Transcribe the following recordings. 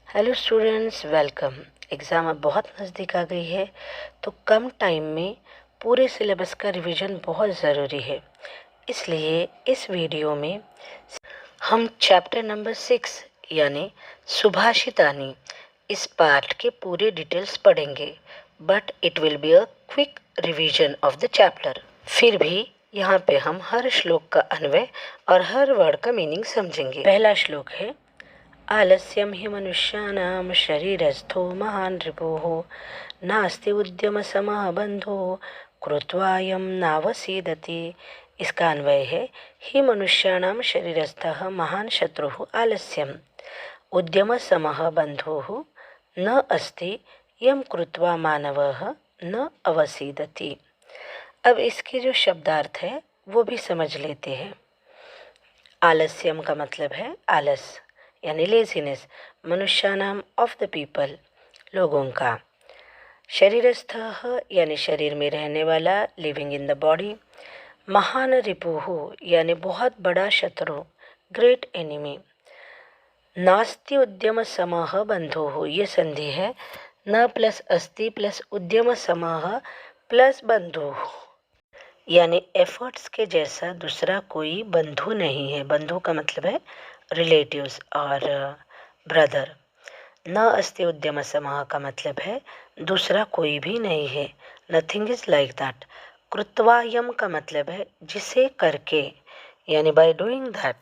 Hello students, welcome. Exam अब बहुत नज़दीक आ गई है, तो कम टाइम में पूरे सिलेबस का रिवीजन बहुत ज़रूरी है। इसलिए इस वीडियो में हम चैप्टर नंबर 6 यानी सुभाषितानी इस पार्ट के पूरे डिटेल्स पढ़ेंगे, but it will be a quick revision of the chapter. फिर भी यहाँ पे हम हर श्लोक का अन्वय और हर वर्ड का मीनिंग समझेंगे। पहला श्लोक है, आलस्यं हि मनुष्याणां शरीरस्थो महान् रिपुः नास्ति उद्यमसमः बन्धो कृत्वायं नावसीदति। इसका अन्वय है, हि मनुष्याणां शरीरस्थः महान् शत्रुः आलस्यम् उद्यमसमः बन्धुः न अस्ति यं कृत्वा मानवः न अवसीदति। अब इसके जो शब्दार्थ है वो भी समझ लेते हैं। आलस्यम का मतलब है आलस यानी लेजीनेस, मनुष्यानाम ऑफ द पीपल, लोगों का। शरीरस्थ यानी शरीर में रहने वाला, लिविंग इन द बॉडी। महान रिपुहु यानी बहुत बड़ा शत्रु, ग्रेट एनिमी। नास्ति उद्यम समः बंधुः, ये संधि है, न प्लस अस्ति प्लस उद्यम समः प्लस बंधुः, यानी एफर्ट्स के जैसा दूसरा कोई बंधु नहीं है। बंधु का मतलब है रिलेटिव्स और ब्रदर। न अस्ति उद्यम समः का मतलब है दूसरा कोई भी नहीं है, नथिंग इज लाइक दैट। कृत्वायम का मतलब है जिसे करके, यानी बाय डूइंग दैट।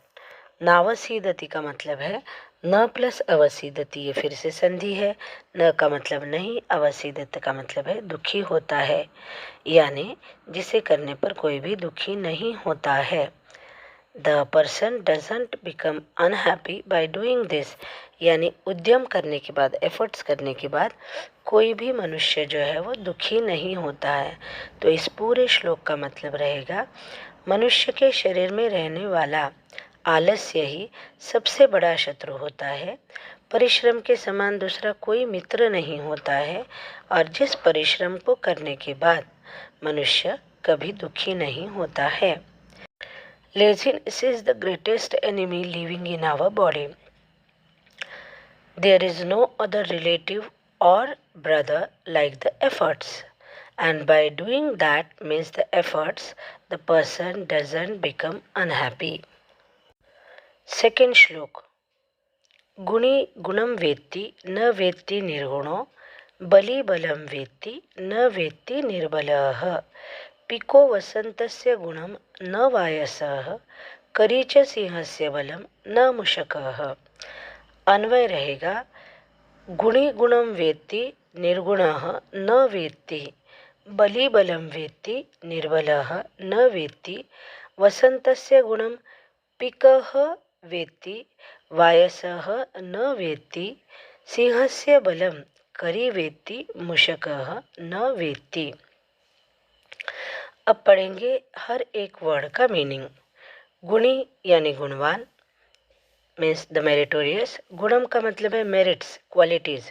नावसीदति का मतलब है न प्लस अवसीदति, ये फिर से संधि है। न का मतलब नहीं, अवसीदत का मतलब है दुखी होता है, यानी जिसे करने पर कोई भी दुखी नहीं होता है। The person doesn't become unhappy by doing this, यानी उद्यम करने के बाद, एफर्ट्स करने के बाद कोई भी मनुष्य जो है वो दुखी नहीं होता है। तो इस पूरे श्लोक का मतलब रहेगा, मनुष्य के शरीर में रहने वाला आलस्य ही सबसे बड़ा शत्रु होता है। परिश्रम के समान दूसरा कोई मित्र नहीं होता है, और जिस परिश्रम को करने के बाद मनुष्य कभी दुखी नहीं होता है। Laziness is the greatest enemy living in our body. There is no other relative or brother like the efforts, and by doing that means the efforts, the person doesn't become unhappy. Second श्लोक, गुणी गुणम वेत्ति न वेत्ति निर्गुणो बली बलम वेत्ति न वेत्ति निर्बलः pico वसंतस्य गुणम न वायसः करीच सिंहस्य बलम न मुशकः। अन्वय रहेगा, गुणी गुणम वेत्ति निर्गुणः न वेत्ति बली बलम वेत्ति निर्बलः न वेत्ति वसंतस्य गुणम पिकः वेत्ति वायसः न वेत्ति सिंहस्य बलम करी वेत्ति मुशकः न वेत्ति। अब पढ़ेंगे हर एक वर्ड का मीनिंग। गुणी यानी गुणवान, मीन्स द मेरिटोरियस। गुणम का मतलब है मेरिट्स, क्वालिटीज।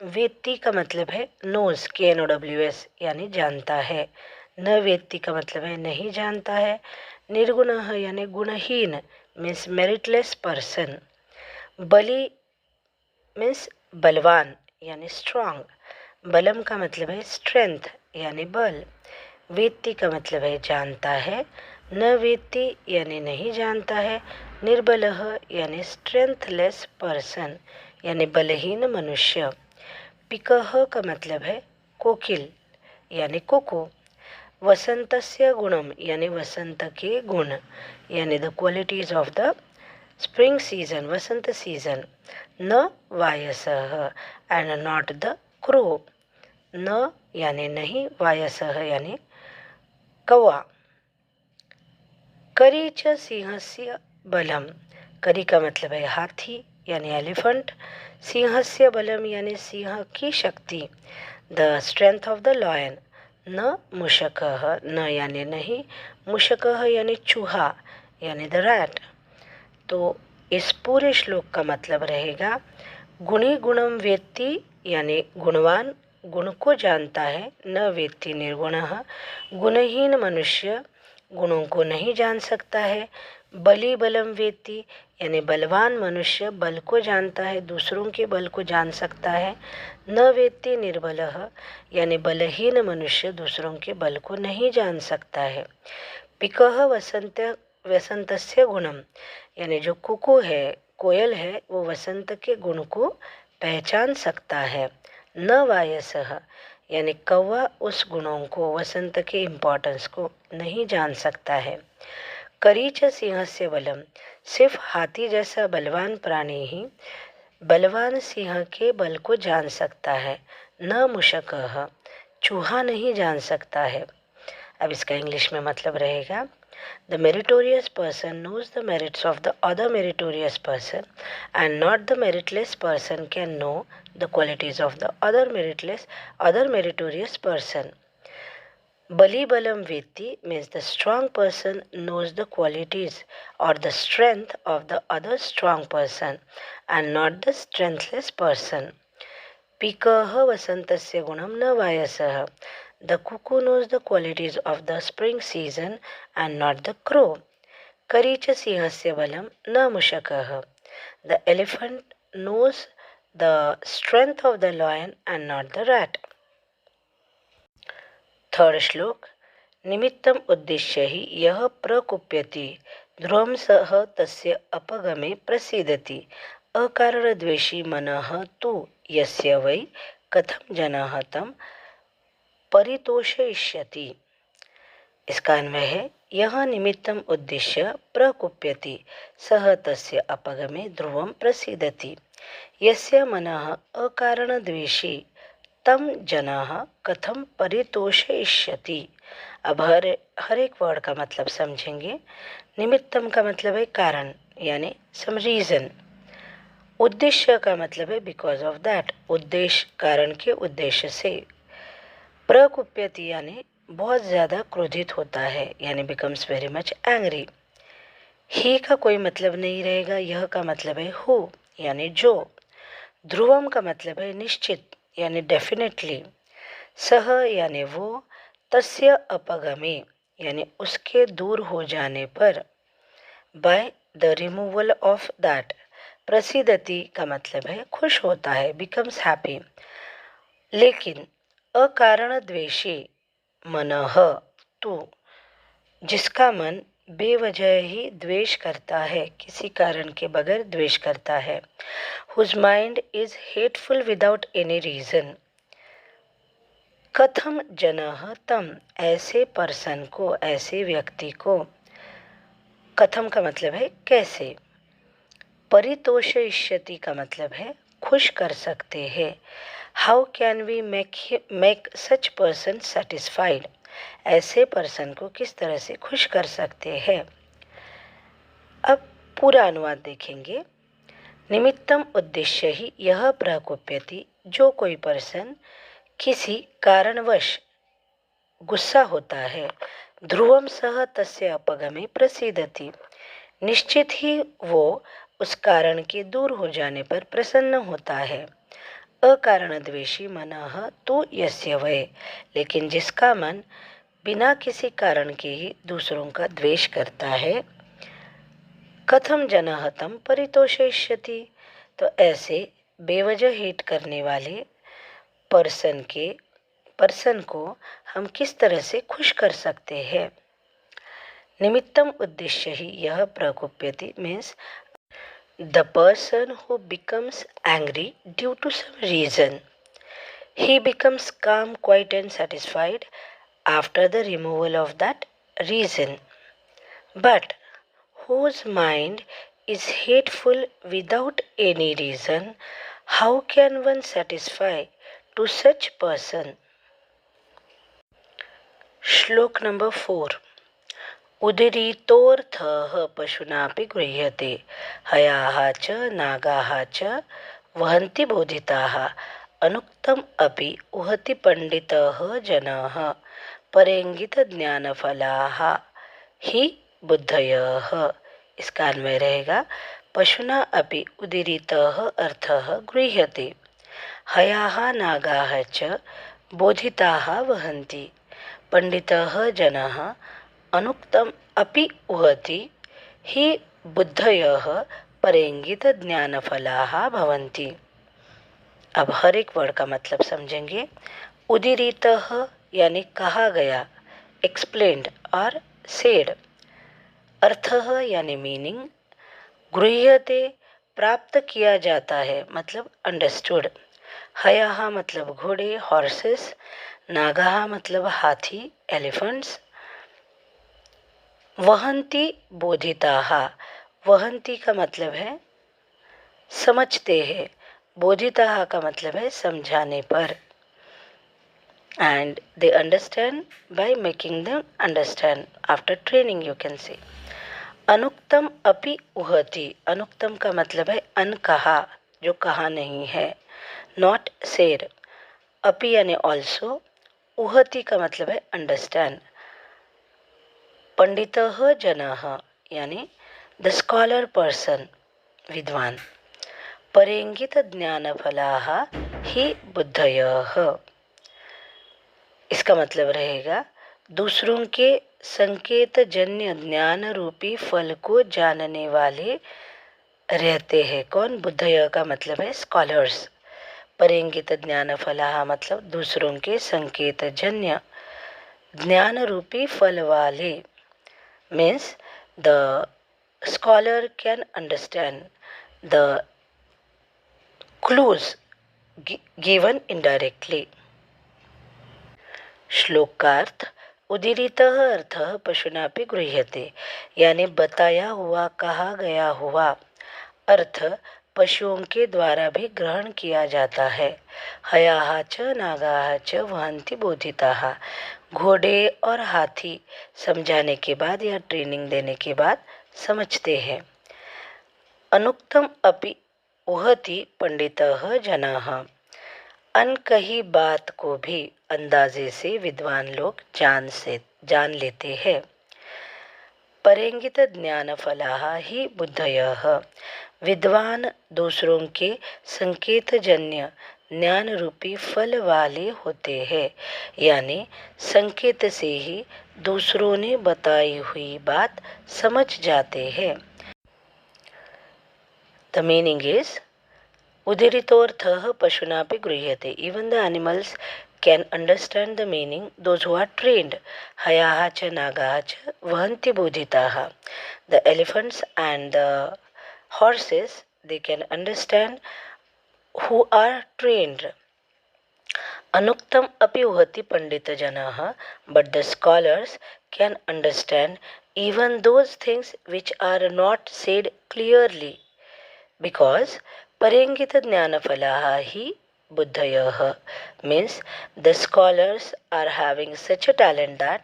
वेत्ति का मतलब है नोज, KNOWS, यानी जानता है। न वेत्ति का मतलब है नहीं जानता है। निर्गुण यानी गुणहीन, मीन्स मेरिटलेस पर्सन। बली मीन्स बलवान यानी स्ट्रांग। बलम का मतलब है स्ट्रेंथ यानी बल। वेत्ति का मतलब है जानता है। न वेत्ति यानी नहीं जानता है। निर्बलः यानी स्ट्रेंथलेस पर्सन, यानी बलहीन मनुष्य। पिकः का मतलब है कोकिल यानी कोको। वसंतस्य गुणम यानी वसंत के गुण, यानी the qualities of the spring season, Vasant season. न वायसः एंड नॉट द क्रो। न यानी नहीं, वायसः यानी कौवा। करी च सिंहस्य बलम, करी का मतलब है हाथी यानी एलिफेंट। सिंहस्य बलम यानी सिंह की शक्ति, the strength of the lion. न मुशकः, न यानी नहीं, मुशकः यानी चूहा यानी द रैट। तो इस पूरे श्लोक का मतलब रहेगा, गुणी गुणम वेत्ति यानी गुणवान गुण को जानता है। न वेत्ति निर्गुणः, गुणहीन मनुष्य गुणों को नहीं जान सकता है। बली बलम वेत्ति यानी बलवान मनुष्य बल को जानता है, दूसरों के बल को जान सकता है। न वेत्ति निर्बलः यानी बलहीन मनुष्य दूसरों के बल को नहीं जान सकता है। पिकः वसंतस्य गुणम यानी जो कुकु है, कोयल है, वो वसंत के गुण को पहचान सकता है। न वायसः यानी कौवा उस गुणों को, वसंत के इम्पोर्टेंस को नहीं जान सकता है। करीच सिंहस्य बलम सिर्फ हाथी जैसा बलवान प्राणी ही बलवान सिंह के बल को जान सकता है। न मुशकः चूहा नहीं जान सकता है। अब इसका इंग्लिश में मतलब रहेगा, the meritorious person knows the merits of the other meritorious person and not the meritless person can know the qualities of the other meritorious person. Bali Balam Vetti means the strong person knows the qualities or the strength of the other strong person and not the strengthless person. Pikaha Vasantasya Gunam Na Vayasaha. The cuckoo knows the qualities of the spring season and not the crow. Karicha Sihasya Balam Na Mushakaha. The elephant knows the strength of the lion and not the rat. Third श्लोक। निमित्तम उद्देश्य ही यह प्रकुप्यति ध्रुवं सह तस्य अपगमे प्रसीदति अकारणद्वेषी मनः तु यस्य वै कथम जनः तं परितोषयिष्यति। इसका अन्वय है, यह निमित्तम उद्देश्य प्रकुप्यति सह तस्य अपगमे ध्रुवं प्रसीदति यस्य मनः अकारणद्वेषी तम जनाः कथम परितोषयिष्यति। अब हर एक वर्ड का मतलब समझेंगे। निमित्तम का मतलब है कारण यानी सम रीजन। उद्देश्य का मतलब है बिकॉज ऑफ दैट, उद्देश्य कारण के उद्देश्य से। प्रकुप्यति यानी बहुत ज़्यादा क्रोधित होता है यानी बिकम्स वेरी मच एंग्री। ही का कोई मतलब नहीं रहेगा, यह का मतलब है हु यानी जो। ध्रुवम का मतलब है निश्चित यानी डेफिनेटली। सह यानी वो, तस्य अपगमे यानी उसके दूर हो जाने पर, by the removal of that. प्रसिद्धति का मतलब है खुश होता है, बिकम्स हैप्पी। लेकिन अकारण द्वेषी मनः तु जिसका मन बेवजह ही द्वेष करता है, किसी कारण के बगैर द्वेष करता है। Whose mind is hateful without any reason. कथम जनः तम ऐसे पर्सन को, ऐसे व्यक्ति को। कथम का मतलब है कैसे। परितोषयिष्यति का मतलब है खुश कर सकते हैं। How can we make such person satisfied. ऐसे पर्सन को किस तरह से खुश कर सकते हैं। अब पूरा अनुवाद देखेंगे। निमित्तम उद्देश्य ही यह प्रकुप्यति, जो कोई पर्सन किसी कारणवश गुस्सा होता है, ध्रुवम सह तस्य अपगमे प्रसीदति निश्चित ही वो उस कारण के दूर हो जाने पर प्रसन्न होता है। अकारण द्वेषी मनः तो यस्य वै, लेकिन जिसका मन बिना किसी कारण के ही दूसरों का द्वेष करता है। कथम जनः तं परितोषयिष्यति, तो ऐसे बेवजह हेट करने वाले पर्सन को हम किस तरह से खुश कर सकते हैं। निमित्तम उद्देश्य ही यह प्रकुप्यति means the person who becomes angry due to some reason. He becomes calm, quiet and satisfied after the removal of that reason. But whose mind is hateful without any reason, how can one satisfy to such person? श्लोक number 4। उदीरितोऽर्थः पशुनापि गृह्यते हयाः च नागाः च वहन्ति बोधिताः अनुक्तम् अपि उहति पंडितः जनाः परेंगितज्ञानफलाः हि बुद्धयः। इसका अन्वय रहेगा, पशुना अपि उदीरितः अर्थः गृह्यते हयाः नागाः च बोधिताः वहन्ति पंडितः जनः अनुक्तम् अपि उहति हि बुद्धयः परेंगितज्ञानफलाः भवन्ति। अब हर एक वर्ड का मतलब समझेंगे। उदीरितः यानी कहा गया, एक्सप्लेन्ड और सेड। अर्थः यानी मीनिंग। गृह्यते प्राप्त किया जाता है, मतलब अंडरस्टूड। हयाः मतलब घोड़े, हॉर्सेस। नागाः मतलब हाथी, एलिफेंट्स। वहन्ति बोधिताः, वहन्ति का मतलब है समझते हैं, बोधिताः का मतलब है समझाने पर। And they understand by making them understand after training, you can say. अनुक्तम अपि उहति, अनुक्तम का मतलब है अनकहा, जो कहा नहीं है, नॉट सेड। अपि यानी ऑल्सो, उहति का मतलब है अंडरस्टैंड। पंडितः जनः यानी द स्कॉलर पर्सन, विद्वान। परेंगित ज्ञानफलाः हि बुद्धयः, इसका मतलब रहेगा दूसरों के संकेत जन्य ज्ञान रूपी फल को जानने वाले रहते हैं। कौन? बुद्धयः का मतलब है स्कॉलर्स। परेंगित ज्ञानफलाः मतलब दूसरों के संकेत जन्य ज्ञान रूपी फल वाले, means the scholar can understand the clues given indirectly. श्लोकार्थ। उदीरितः अर्थः पशुनापि गृह्यते, यानी बताया हुआ, कहा गया हुआ अर्थ पशुओं के द्वारा भी ग्रहण किया जाता है। हयाः च नागाः च वहन्ति बोधिताः, घोड़े और हाथी समझाने के बाद या ट्रेनिंग देने के बाद समझते हैं। अनुक्तम अपि उहति पंडितः जनाः, अनकही बात को भी अंदाजे से विद्वान लोग जान लेते हैं। परेंगित ज्ञानफलाः हि बुद्धयः, विद्वान दूसरों के संकेत जन्य ज्ञान रूपी फल वाले होते हैं, यानी संकेत से ही दूसरों ने बताई हुई बात समझ जाते हैं। द मीनिंग इज उदीरितोऽर्थः पशुनापि गृह्यते, even the animals can understand the meaning, those who are trained. हयाः च नागाः च वहन्ति बोधिताः, the elephants and the horses, they can understand who are trained. अनुक्तम अपि उहति पंडितजनाः, but the scholars can understand even those things which are not said clearly, because परेंगित ज्ञानफलाः हि बुद्धयः, means the scholars are having such a talent that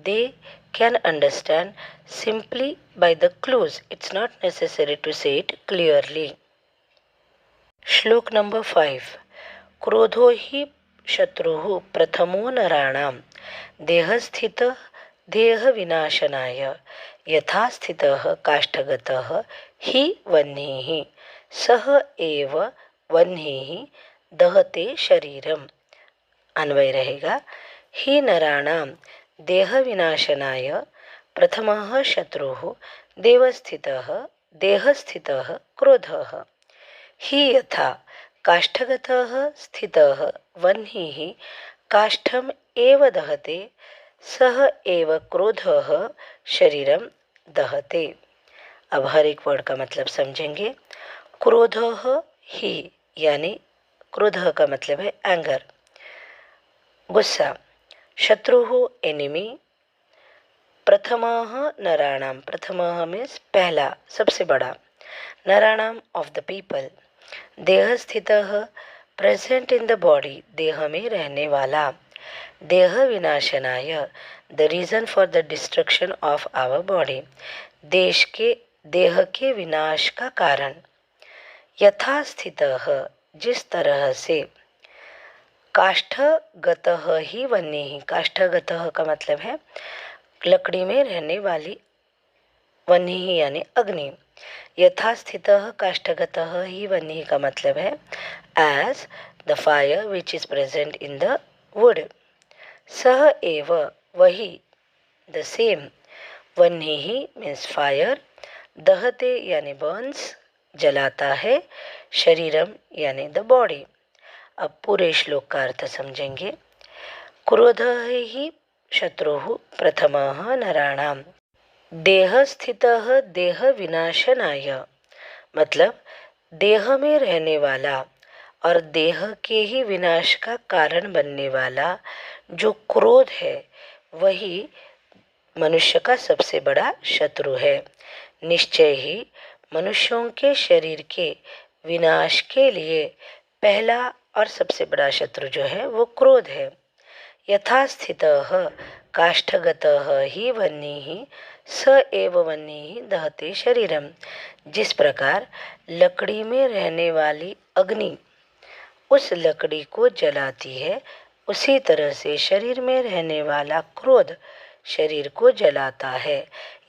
they can understand simply by the clues. It's not necessary to say it clearly. श्लोक number 5। क्रोधो हि शत्रुः प्रथमो नराणां, देहस्थितः देह विनाशनाय, यथा स्थितः काष्ठगतः हि वह्निः, सह एव वह्निः दहते शरीरम। अन्वय रहेगा, हि नराणां देह विनाशनाय प्रथमः शत्रुः देहस्थितः क्रोधः, हि यथा काष्ठगतः स्थितः वह्निः काष्ठम एव दहते, सह एव क्रोधः शरीरम दहते। अब हर एक वर्ड का मतलब समझेंगे। क्रोधः ही यानी क्रोधः का मतलब है एंगर, गुस्सा। शत्रुः एनिमी। प्रथमः नराणाम, प्रथमः मीन्स पहला, सबसे बड़ा। नराणाम ऑफ द पीपल। देह स्थितः प्रेजेंट इन द बॉडी, देह में रहने वाला। देह विनाशनाय, the reason for the destruction of our body, देह के विनाश का कारण। यथा स्थितः, जिस तरह से। काष्ठगतः ही वह्निः, काष्ठगतः का मतलब है लकड़ी में रहने वाली, वह्निः यानी अग्नि। यथा स्थितः काष्ठगतः ही वह्निः का मतलब है as the fire which is present in the wood. सह एव, वही, द सेम। वह्निः मीन्स फायर, दहते यानी बर्न्स, जलाता है, शरीरम यानी द बॉडी। अब पूरे श्लोक का अर्थ समझेंगे। क्रोधः हि शत्रुः प्रथमः नराणाम्, देह स्थितः देह विनाशनाय, मतलब देह में रहने वाला और देह के ही विनाश का कारण बनने वाला जो क्रोध है वही मनुष्य का सबसे बड़ा शत्रु है। निश्चय ही मनुष्यों के शरीर के विनाश के लिए पहला और सबसे बड़ा शत्रु जो है वो क्रोध है। यथा स्थितः काष्ठगतः ही वह्निः स एव वह्निः दहते शरीरम, जिस प्रकार लकड़ी में रहने वाली अग्नि उस लकड़ी को जलाती है, उसी तरह से शरीर में रहने वाला क्रोध शरीर को जलाता है।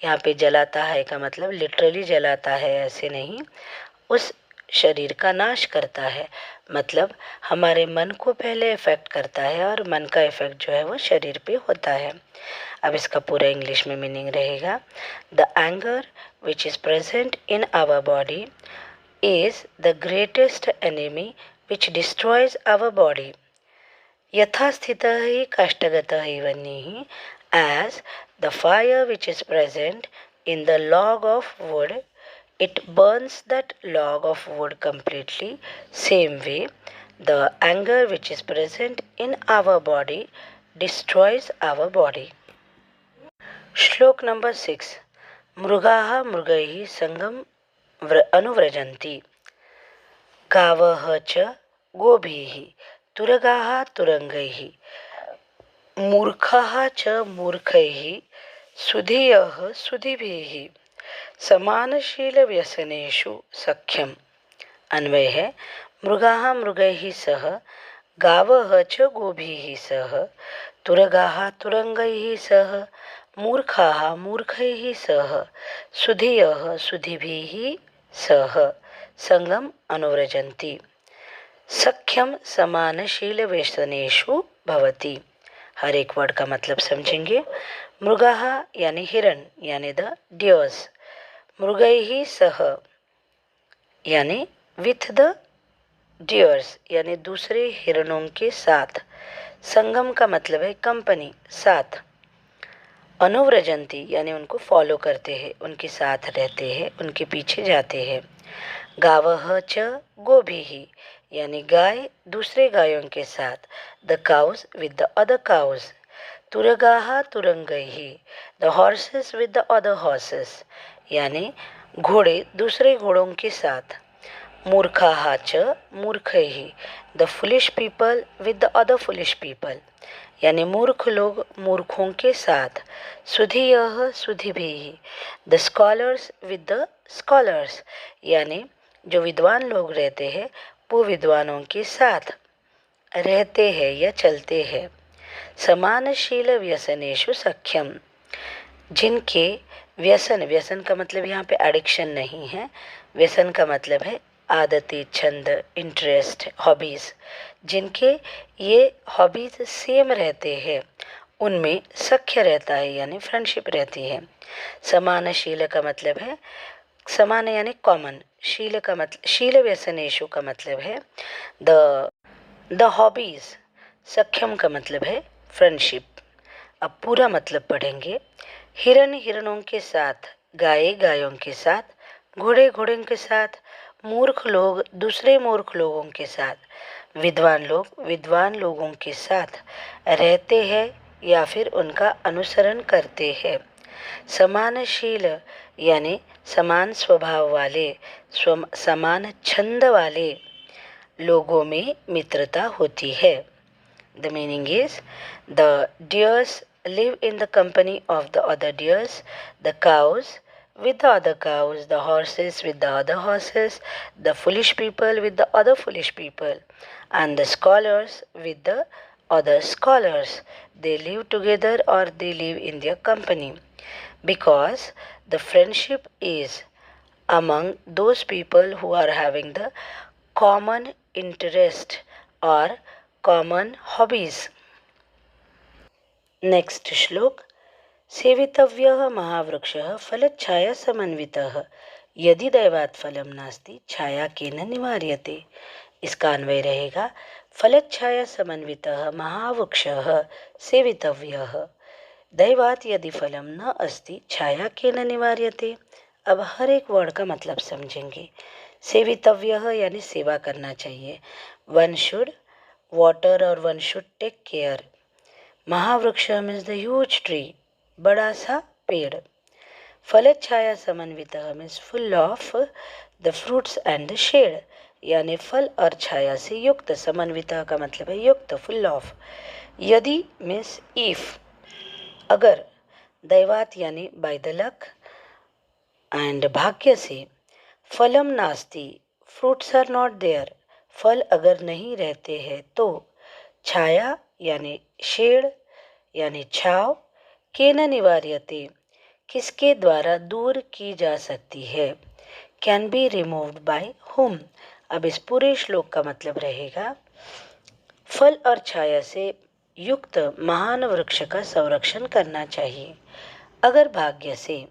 यहाँ पे जलाता है का मतलब लिटरली जलाता है ऐसे नहीं, उस शरीर का नाश करता है, मतलब हमारे मन को पहले इफेक्ट करता है और मन का इफेक्ट जो है वो शरीर पे होता है। अब इसका पूरा इंग्लिश में मीनिंग रहेगा। The anger which is present in our body is the greatest enemy which destroys our body. यथा स्थितः हि काष्ठगतः हि वह्निः, as the fire which is present in the log of wood, it burns that log of wood completely. Same way, the anger which is present in our body destroys our body. श्लोक number 6। मृगाः मृगैः संगम अनुव्रजन्ति, गावः च गोभिः तुरगाः तुरंगैः, मूर्खाः च मूर्खैः सुधियः सुधिभिः समानशीलव्यसनेषु सख्यम्। अन्वय है, मृगाः मृगैः सह, गावः च गोभिः सह, तुरगाः तुरंगैः सह, मूर्खाः मूर्खैः सह, सुधियः सुधिभिः सह संगम अनुव्रजन्ति। सख्यम समानशीलव्यसनेषु भवति। हर एक वर्ड का मतलब समझेंगे। मृगाः यानी हिरण यानी द डियर्स, मृगैः सह यानी विथ द डियर्स यानी दूसरे हिरणों के साथ, संगम का मतलब है कंपनी, साथ, अनुव्रजंती यानी उनको फॉलो करते हैं, उनके साथ रहते हैं, उनके पीछे जाते हैं। गावः च गोभिः यानी गाय दूसरे गायों के साथ, the cows with the other cows. तुरगाः तुरंगैः, the horses with the other horses यानी घोड़े दूसरे घोड़ों के साथ। मूर्खाः च मूर्खैः, the foolish people with the other foolish people यानी मूर्ख लोग मूर्खों के साथ। सुधियः सुधिभिः, the scholars with the scholars यानी जो विद्वान लोग रहते हैं वो विद्वानों के साथ रहते हैं या चलते हैं। समानशील व्यसनेषु सख्यम, जिनके व्यसन, व्यसन का मतलब यहाँ पे एडिक्शन नहीं है, व्यसन का मतलब है आदतें, छंद, इंटरेस्ट, हॉबीज़, जिनके ये हॉबीज़ सेम रहते हैं उनमें सख्य रहता है यानी फ्रेंडशिप रहती है। समानशील का मतलब है, समान यानी कॉमन, शील का मतलब, शील व्यसनेशु का मतलब है द हॉबीज, सख्यम का मतलब है फ्रेंडशिप। अब पूरा मतलब पढ़ेंगे। हिरण हिरणों के साथ, गाय गायों के साथ, घोड़े घोड़ों के साथ, मूर्ख लोग दूसरे मूर्ख लोगों के साथ, विद्वान लोग विद्वान लोगों के साथ रहते हैं या फिर उनका अनुसरण करते हैं। समानशील यानी समान स्वभाव वाले, समान छंद वाले लोगों में मित्रता होती है। The meaning is, the dears live in the company of the other deers, the cows with the other cows, the horses with the other horses, the foolish people with the other foolish people, and the scholars with the other scholars. They live together or they live in their company, because the friendship is among those people who are having the common interest or common hobbies. Next श्लोक। सेवितव्यः महावृक्षः फलच्छाया समन्वितः यदि दैवात् फलं नास्ति छाया केन निवार्यते। इसका अन्वय रहेगा फलच्छाया समन्वितः महावृक्षः सेवितव्यः दैवात् यदि फलम न अस्ति छाया केन निवार्यते। अब हर एक वर्ड का मतलब समझेंगे। सेवितव्यः यानी सेवा करना चाहिए, वन शुड वाटर और वन शुड टेक केयर। महावृक्ष मीन्स द ह्यूज ट्री, बड़ा सा पेड़। फलच्छाया समन्वितः means full of the fruits and the shade, यानी फल और छाया से युक्त। समन्वितः का मतलब है युक्त, फुल ऑफ। यदि मीन्स इफ, अगर। दैवात यानी बाय द लक एंड भाग्य से। फलम नास्ति फ्रूट्स आर नॉट देयर, फल अगर नहीं रहते हैं तो। छाया यानी शेड यानी छाव। केन निवार्यते किसके द्वारा दूर की जा सकती है। Can be removed by whom. अब इस पूरे श्लोक का मतलब रहेगा फल और छाया से युक्त महान वृक्ष का संरक्षण करना चाहिए। अगर भाग्य से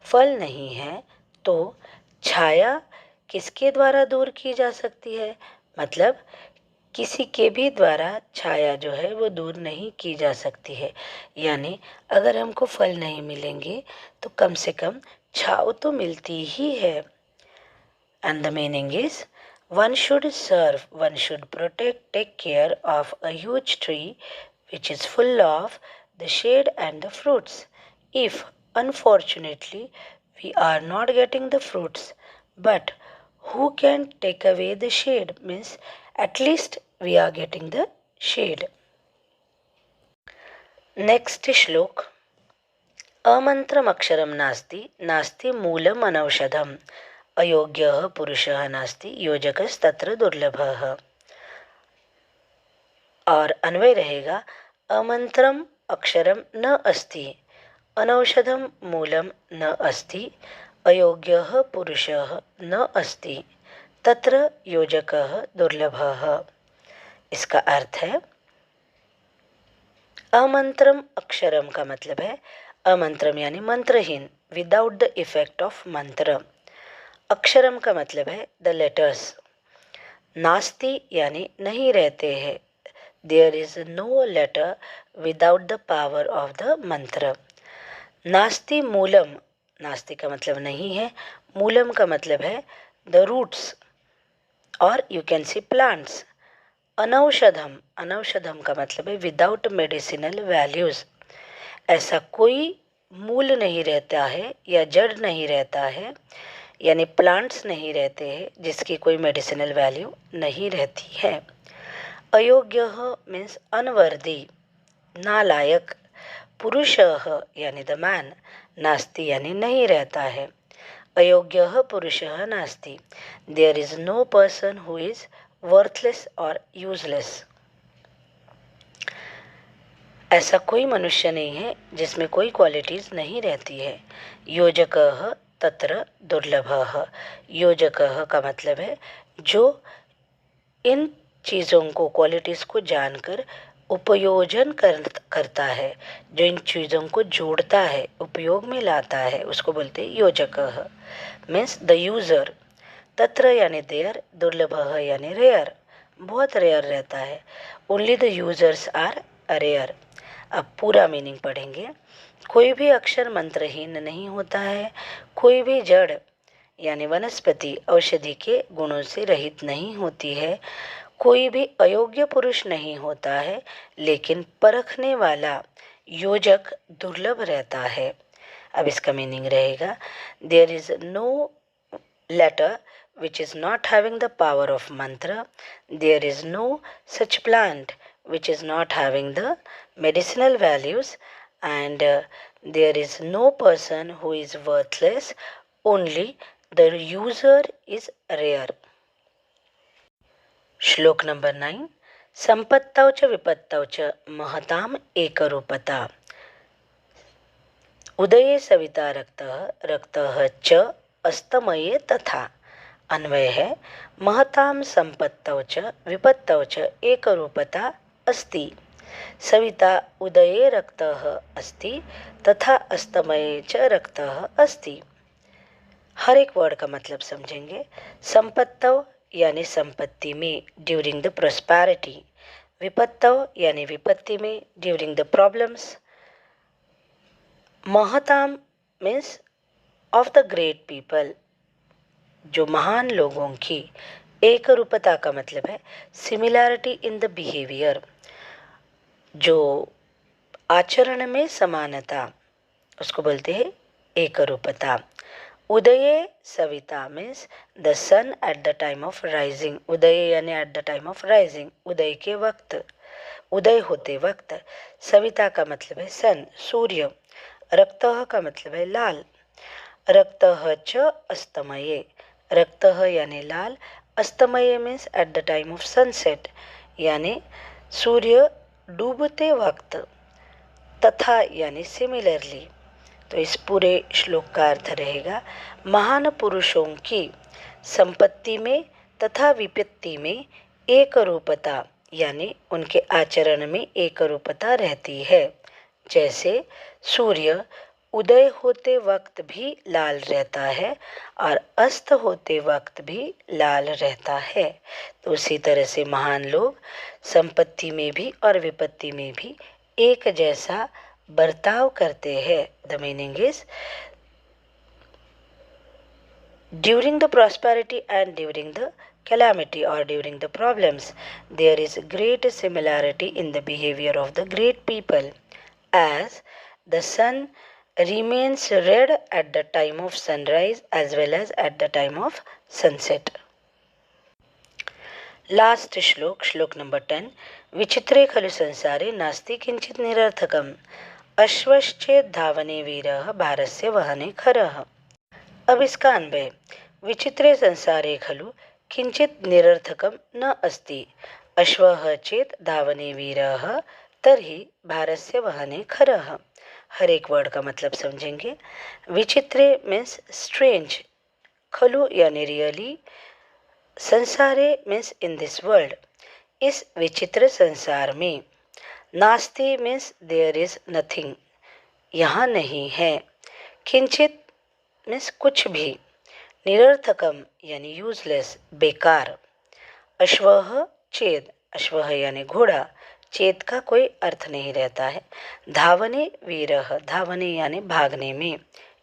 फल नहीं है तो छाया किसके द्वारा दूर की जा सकती है, मतलब किसी के भी द्वारा छाया जो है वो दूर नहीं की जा सकती है। यानी अगर हमको फल नहीं मिलेंगे तो कम से कम छाव तो मिलती ही है। And the meaning is one should serve, one should protect, take care of a huge tree which is full of the shade and the fruits. If unfortunately we are not getting the fruits, but who can take away the shade, means at least we are getting the shade. Next श्लोक, अमंत्रम अक्षरम नास्ति नास्ति मूलम अनौषधम अयोग्यः पुरुषः नास्ति योजकस्तत्र दुर्लभः। और अन्वय रहेगा अमंत्रम अक्षरम न अस्ति अनौषधम मूलम न अस्ति अयोग्यः पुरुषः न अस्ति तत्र योजकः दुर्लभः। इसका अर्थ है अमंत्रम अक्षरम का मतलब है अमंत्रम यानी मंत्रहीन, विदाउट द इफेक्ट ऑफ मंत्र। अक्षरम का मतलब है द लेटर्स। नास्ति यानी नहीं रहते हैं, there is no letter without the power of the mantra. नास्ति मूलम, नास्ति का मतलब नहीं है, मूलम का मतलब है the roots और you can see plants. अनौषधम, अनौषधम का मतलब है without medicinal values. ऐसा कोई मूल नहीं रहता है या जड़ नहीं रहता है, यानी प्लांट्स नहीं रहते हैं जिसकी कोई मेडिसिनल वैल्यू नहीं रहती है। अयोग्यः मीन्स अनवर्दी, नालायक। पुरुषः यानी द मैन, नास्ति यानी नहीं रहता है। अयोग्यः पुरुषः नास्ति, there is no person who is worthless और यूजलेस। ऐसा कोई मनुष्य नहीं है जिसमें कोई क्वालिटीज नहीं रहती है। योजकः तत्र दुर्लभः, योजकः का मतलब है जो इन चीज़ों को, क्वालिटीज़ को जानकर उपयोजन करता है, जो इन चीज़ों को जोड़ता है, उपयोग में लाता है, उसको बोलते हैं योजकः, मीन्स द यूज़र। तत्र यानी देयर, दुर्लभः यानी रेयर, बहुत रेयर रहता है। Only the users are rare. अब पूरा मीनिंग पढ़ेंगे। कोई भी अक्षर मंत्रहीन नहीं होता है, कोई भी जड़ यानी वनस्पति औषधि के गुणों से रहित नहीं होती है, कोई भी अयोग्य पुरुष नहीं होता है, लेकिन परखने वाला योजक दुर्लभ रहता है। अब इसका मीनिंग रहेगा there is no letter which is not having the power of mantra, there is no such plant which is not having the medicinal values, and there is no person who is worthless, only the user is rare. श्लोक number 9, संपत्तौ च विपत्तौ च महताम एकरूपता उदये सविता रक्तः रक्तः च अस्तमये तथा। अन्वय है महताम संपत्तौ च विपत्तौ च एकरूपता अस्ति सविता उदये रक्तः अस्ति तथा अस्तमये च रक्तः अस्ति। हर एक वर्ड का मतलब समझेंगे। संपत्तौ यानी संपत्ति में, ड्यूरिंग द प्रोस्पैरिटी। विपत्तौ यानी विपत्ति में, ड्यूरिंग द प्रॉब्लम्स। महताम means of the great people, जो महान लोगों की। एक रूपता का मतलब है सिमिलैरिटी इन द बिहेवियर, जो आचरण में समानता, उसको बोलते हैं एक रूपता। उदये सविता means the sun at the time of rising. उदय यानी at the time of rising, उदय के वक्त, उदय होते वक्त। सविता का मतलब है सन, सूर्य। रक्तः का मतलब है लाल। रक्तः च अस्तमये, रक्तः यानी लाल, अस्तमये means at the time of sunset, यानी सूर्य डूबते वक्त। तथा यानी सिमिलरली। तो इस पूरे श्लोक का अर्थ रहेगा, महान पुरुषों की संपत्ति में तथा विपत्ति में एक रूपता, यानी उनके आचरण में एक रूपता रहती है। जैसे सूर्य उदय होते वक्त भी लाल रहता है और अस्त होते वक्त भी लाल रहता है। तो उसी तरह से महान लोग संपत्ति में भी और विपत्ति में भी एक जैसा बर्ताव करते हैं। The meaning is during the prosperity and during the calamity or during the problems, there is great similarity in the behavior of the great people, as the sun remains red at the time of sunrise as well as at the time of sunset. Last श्लोक, श्लोक number 10। विचित्रे खलु संसारे नास्ति किंचित निरर्थकम्, अश्वश्चेत् धावने वीरः भारस्य वहने खरः। अब इसका अन्वय, विचित्रे संसारे खलु किंचित निरर्थकम न अस्ति, अश्वः चेत धावने वीरः तर्हि भारस्य वहने खरः। हर एक वर्ड का मतलब समझेंगे। विचित्रे मीन्स स्ट्रेंज, खलु यानी रियली, संसारे मीन्स इन दिस वर्ल्ड, इस विचित्र संसार में। नास्ति मीन्स देयर इज नथिंग, यहाँ नहीं है। किंचित मीन्स कुछ भी। निरर्थकम यानी यूजलेस, बेकार। अश्वः चेद, अश्वः यानी घोड़ा, चेत का कोई अर्थ नहीं रहता है। धावने वीरः, धावने यानी भागने में,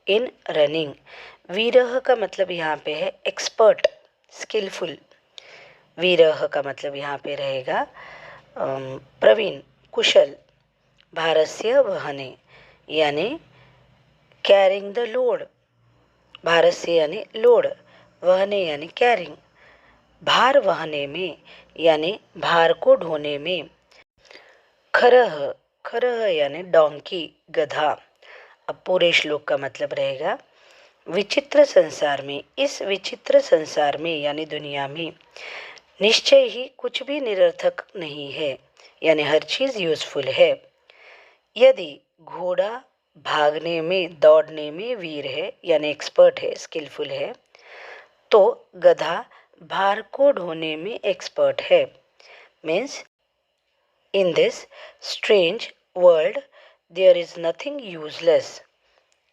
इन रनिंग। वीरः का मतलब यहाँ पे है एक्सपर्ट, स्किलफुल। वीरः का मतलब यहाँ पे रहेगा प्रवीण, कुशल। भारस्य वहने यानी कैरिंग द लोड, भारस्य यानी लोड, वहने यानी कैरिंग, भार वहने में यानी भार को ढोने में। खरह, खरह यानी डोंकी, गधा। अब पूरे श्लोक का मतलब रहेगा, विचित्र संसार में, इस विचित्र संसार में यानी दुनिया में निश्चय ही कुछ भी निरर्थक नहीं है, यानी हर चीज़ यूजफुल है। यदि घोड़ा भागने में, दौड़ने में वीर है यानी एक्सपर्ट है, स्किलफुल है, तो गधा भार को ढोने में एक्सपर्ट है। Means in this strange world there is nothing useless.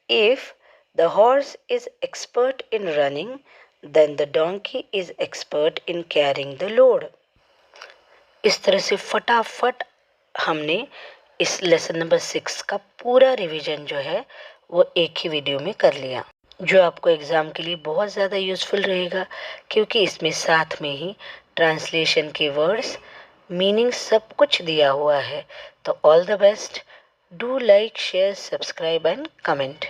If the horse is expert in running, then the donkey is expert in carrying the load. इस तरह से फटाफट हमने इस लेसन नंबर 6 का पूरा रिवीजन जो है वो एक ही वीडियो में कर लिया, जो आपको एग्ज़ाम के लिए बहुत ज़्यादा यूज़फुल रहेगा, क्योंकि इसमें साथ में ही ट्रांसलेशन के वर्ड्स, मीनिंग सब कुछ दिया हुआ है। तो all the best, do like, share, subscribe and comment.